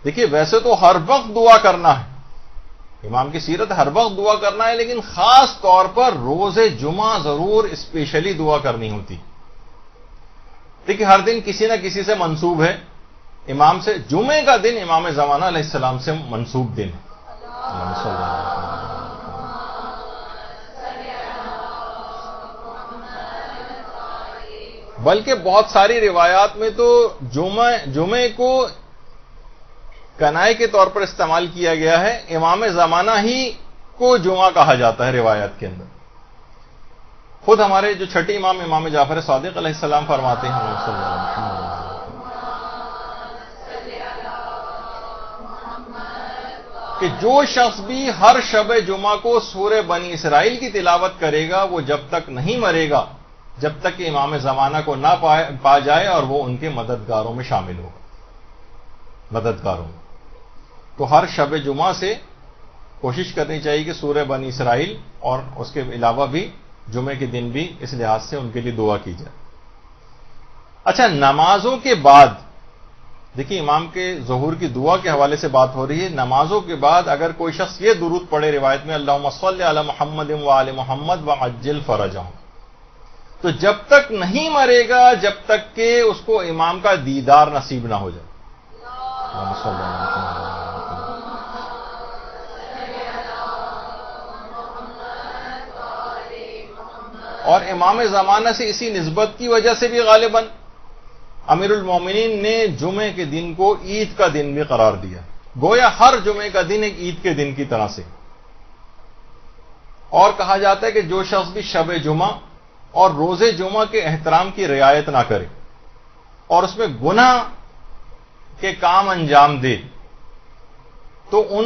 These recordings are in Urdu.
دیکھیے ویسے تو ہر وقت دعا کرنا ہے، امام کی سیرت ہر وقت دعا کرنا ہے، لیکن خاص طور پر روز جمعہ ضرور اسپیشلی دعا کرنی ہوتی۔ دیکھیے ہر دن کسی نہ کسی سے منسوب ہے امام سے، جمعے کا دن امام زمانہ علیہ السلام سے منسوب دن ہے۔ بلکہ بہت ساری روایات میں تو جمعے کو کنائے کے طور پر استعمال کیا گیا ہے، امام زمانہ ہی کو جمعہ کہا جاتا ہے روایات کے اندر۔ خود ہمارے جو چھٹے امام امام جعفر صادق علیہ السلام فرماتے ہیں کہ جو شخص بھی ہر شب جمعہ کو سورہ بنی اسرائیل کی تلاوت کرے گا وہ جب تک نہیں مرے گا جب تک کہ امام زمانہ کو نہ پا جائے اور وہ ان کے مددگاروں میں شامل ہوگا، مددگاروں میں۔ تو ہر شب جمعہ سے کوشش کرنی چاہیے کہ سورہ بنی اسرائیل اور اس کے علاوہ بھی جمعے کے دن بھی اس لحاظ سے ان کے لیے دعا کی جائے۔ اچھا، نمازوں کے بعد دیکھیے امام کے ظہور کی دعا کے حوالے سے بات ہو رہی ہے، نمازوں کے بعد اگر کوئی شخص یہ درود پڑھے روایت میں اللہم صلی علی محمد وآل محمد وعجل فرجہم، تو جب تک نہیں مرے گا جب تک کہ اس کو امام کا دیدار نصیب نہ ہو جائے۔ اور امام زمانہ سے اسی نسبت کی وجہ سے بھی غالباً امیر المومنین نے جمعے کے دن کو عید کا دن بھی قرار دیا، گویا ہر جمعے کا دن ایک عید کے دن کی طرح سے۔ اور کہا جاتا ہے کہ جو شخص بھی شب جمعہ اور روز جمعہ کے احترام کی رعایت نہ کرے اور اس میں گناہ کے کام انجام دے تو ان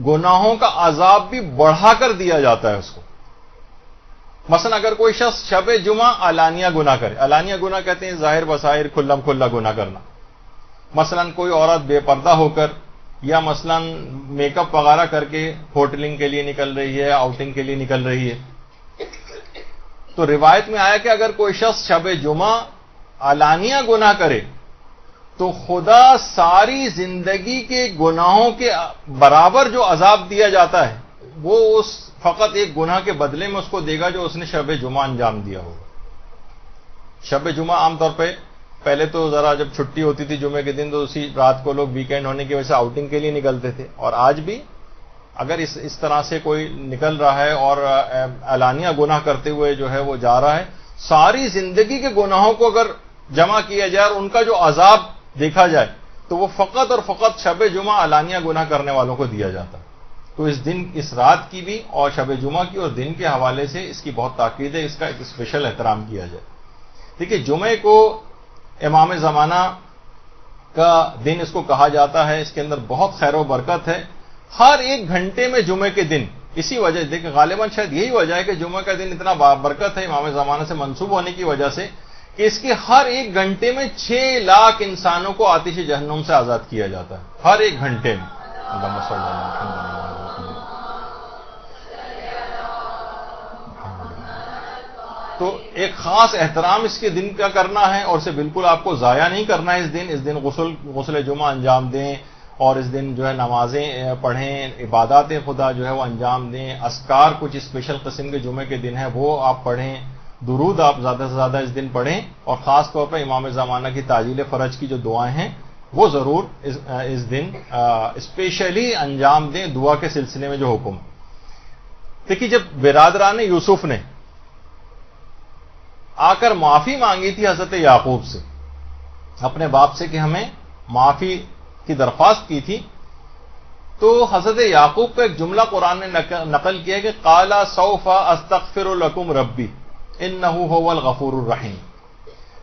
گناہوں کا عذاب بھی بڑھا کر دیا جاتا ہے اس کو۔ مثلا اگر کوئی شخص شب جمعہ علانیہ گناہ کرے، علانیہ گناہ کہتے ہیں ظاہر بظاہر کھلم کھلا گناہ کرنا، مثلا کوئی عورت بے پردہ ہو کر یا مثلا میک اپ وغیرہ کر کے ہوٹلنگ کے لیے نکل رہی ہے، آؤٹنگ کے لیے نکل رہی ہے، تو روایت میں آیا کہ اگر کوئی شخص شب جمعہ علانیہ گناہ کرے تو خدا ساری زندگی کے گناہوں کے برابر جو عذاب دیا جاتا ہے وہ اس فقط ایک گناہ کے بدلے میں اس کو دے گا جو اس نے شب جمعہ انجام دیا ہوگا۔ شب جمعہ عام طور پہ پہلے تو ذرا جب چھٹی ہوتی تھی جمعے کے دن تو اسی رات کو لوگ ویکینڈ ہونے کی وجہ سے آؤٹنگ کے لیے نکلتے تھے، اور آج بھی اگر اس طرح سے کوئی نکل رہا ہے اور علانیہ گناہ کرتے ہوئے جو ہے وہ جا رہا ہے، ساری زندگی کے گناہوں کو اگر جمع کیا جائے اور ان کا جو عذاب دیکھا جائے تو وہ فقط اور فقط شب جمعہ علانیہ گناہ کرنے والوں کو دیا جاتا ہے۔ تو اس دن، اس رات کی بھی اور شب جمعہ کی اور دن کے حوالے سے اس کی بہت تاکید ہے، اس کا ایک اسپیشل احترام کیا جائے۔ دیکھیے جمعے کو امام زمانہ کا دن اس کو کہا جاتا ہے، اس کے اندر بہت خیر و برکت ہے۔ ہر ایک گھنٹے میں جمعے کے دن، اسی وجہ دیکھیں غالباً شاید یہی وجہ ہے کہ جمعہ کا دن اتنا برکت ہے امام زمانہ سے منسوب ہونے کی وجہ سے کہ اس کے ہر ایک گھنٹے میں 6 لاکھ انسانوں کو آتش جہنم سے آزاد کیا جاتا ہے، ہر ایک گھنٹے میں۔ اللہم صلی اللہ علیہ وسلم۔ تو ایک خاص احترام اس کے دن کا کرنا ہے اور اسے بالکل آپ کو ضائع نہیں کرنا ہے۔ اس دن غسل جمعہ انجام دیں اور اس دن جو ہے نمازیں پڑھیں، عبادات خدا جو ہے وہ انجام دیں، اذکار کچھ اسپیشل قسم کے جمعے کے دن ہیں وہ آپ پڑھیں، درود آپ زیادہ سے زیادہ اس دن پڑھیں، اور خاص طور پر امام زمانہ کی تعجیل فرج کی جو دعائیں ہیں وہ ضرور اس دن اسپیشلی انجام دیں دعا کے سلسلے میں جو حکم۔ دیکھیے جب برادران یوسف نے آ کر معافی مانگی تھی حضرت یعقوب سے، اپنے باپ سے کہ ہمیں معافی کی درخواست کی تھی، تو حضرت یعقوب کا ایک جملہ قرآن نے نقل کیا کہ قال سوف استغفر لکم ربی انہ هو الغفور الرحیم،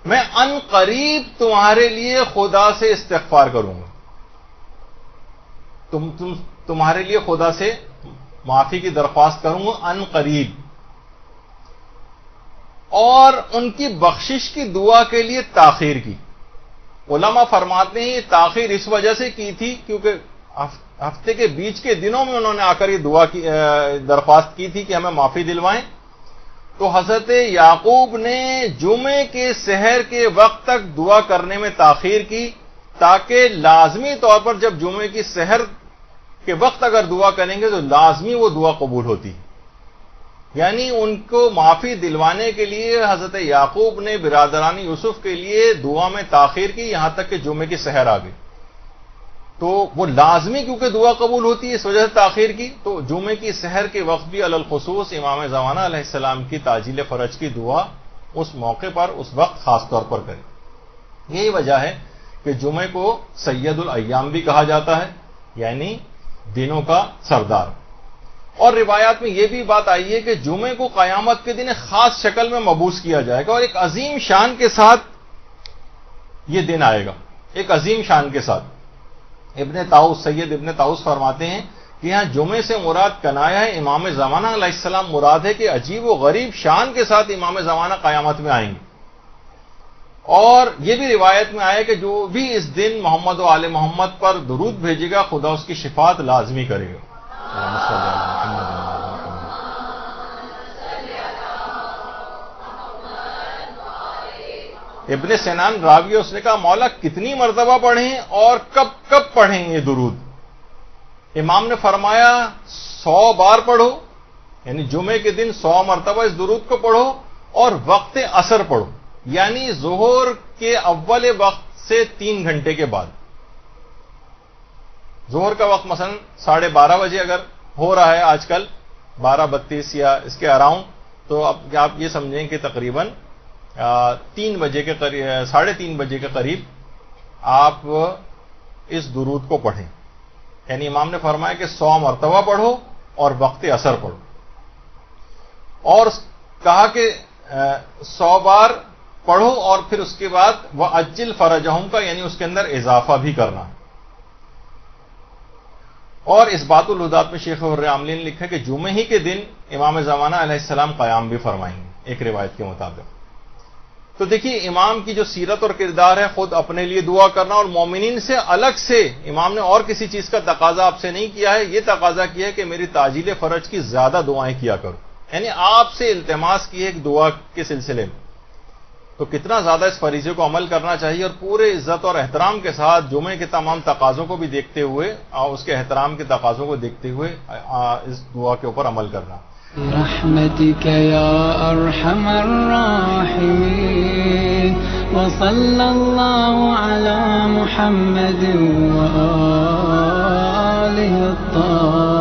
میں ان قریب تمہارے لیے خدا سے استغفار کروں گا، تمہارے لیے خدا سے معافی کی درخواست کروں گا ان قریب، اور ان کی بخشش کی دعا کے لیے تاخیر کی۔ علماء فرماتے ہیں یہ تاخیر اس وجہ سے کی تھی کیونکہ ہفتے کے بیچ کے دنوں میں انہوں نے آ کر یہ دعا کی درخواست کی تھی کہ ہمیں معافی دلوائیں، تو حضرت یعقوب نے جمعے کے سحر کے وقت تک دعا کرنے میں تاخیر کی تاکہ لازمی طور پر جب جمعے کی سحر کے وقت اگر دعا کریں گے تو لازمی وہ دعا قبول ہوتی ہے. یعنی ان کو معافی دلوانے کے لیے حضرت یعقوب نے برادران یوسف کے لیے دعا میں تاخیر کی یہاں تک کہ جمعے کی سحر آ گئی. تو وہ لازمی کیونکہ دعا قبول ہوتی ہے اس وجہ سے تاخیر کی، تو جمعے کی سحر کے وقت بھی علی الخصوص امام زمانہ علیہ السلام کی تعجیل فرج کی دعا اس موقع پر اس وقت خاص طور پر کریں. یہی وجہ ہے کہ جمعے کو سید الایام بھی کہا جاتا ہے، یعنی دنوں کا سردار. اور روایات میں یہ بھی بات آئی ہے کہ جمعے کو قیامت کے دن ایک خاص شکل میں مبعوث کیا جائے گا اور ایک عظیم شان کے ساتھ یہ دن آئے گا، ایک عظیم شان کے ساتھ. سید ابن طاؤس فرماتے ہیں کہ یہاں جمعے سے مراد کنایا ہے امام زمانہ علیہ السلام مراد ہے کہ عجیب و غریب شان کے ساتھ امام زمانہ قیامت میں آئیں گے. اور یہ بھی روایت میں آیا کہ جو بھی اس دن محمد و آل محمد پر درود بھیجے گا خدا اس کی شفاعت لازمی کرے گا. ابن سنان راوی اس نے کہا مولا کتنی مرتبہ پڑھیں اور کب کب پڑھیں یہ درود؟ امام نے فرمایا 100 بار پڑھو، یعنی جمعے کے دن 100 مرتبہ اس درود کو پڑھو اور وقت عصر پڑھو، یعنی ظہر کے اول وقت سے 3 گھنٹے کے بعد. ظہر کا وقت مثلا 12:30 بجے اگر ہو رہا ہے آج کل 12:32 یا اس کے اراؤنڈ، تو اب آپ یہ سمجھیں کہ تقریباً 3 بجے کے قریب 3:30 بجے کے قریب آپ اس درود کو پڑھیں. یعنی امام نے فرمایا کہ 100 مرتبہ پڑھو اور وقت عصر پڑھو، اور کہا کہ 100 بار پڑھو اور پھر اس کے بعد وَأَجِّلْ فَرَجَهُمْ کا یعنی اس کے اندر اضافہ بھی کرنا. اور اس بات الہدات میں شیخ حر عاملی نے لکھا کہ جمعے ہی کے دن امام زمانہ علیہ السلام قیام بھی فرمائیں گے ایک روایت کے مطابق. تو دیکھیے امام کی جو سیرت اور کردار ہے، خود اپنے لیے دعا کرنا اور مومنین سے الگ سے امام نے اور کسی چیز کا تقاضا آپ سے نہیں کیا ہے، یہ تقاضا کیا ہے کہ میری تعجیل فرج کی زیادہ دعائیں کیا کرو، یعنی آپ سے التماس کی ہے ایک دعا کے سلسلے میں. تو کتنا زیادہ اس فریضے کو عمل کرنا چاہیے اور پورے عزت اور احترام کے ساتھ جمعے کے تمام تقاضوں کو بھی دیکھتے ہوئے اور اس کے احترام کے تقاضوں کو دیکھتے ہوئے اس دعا کے اوپر عمل کرنا. برحمتك يا أرحم الراحمين وصلى الله على محمد وآله الطاهرين.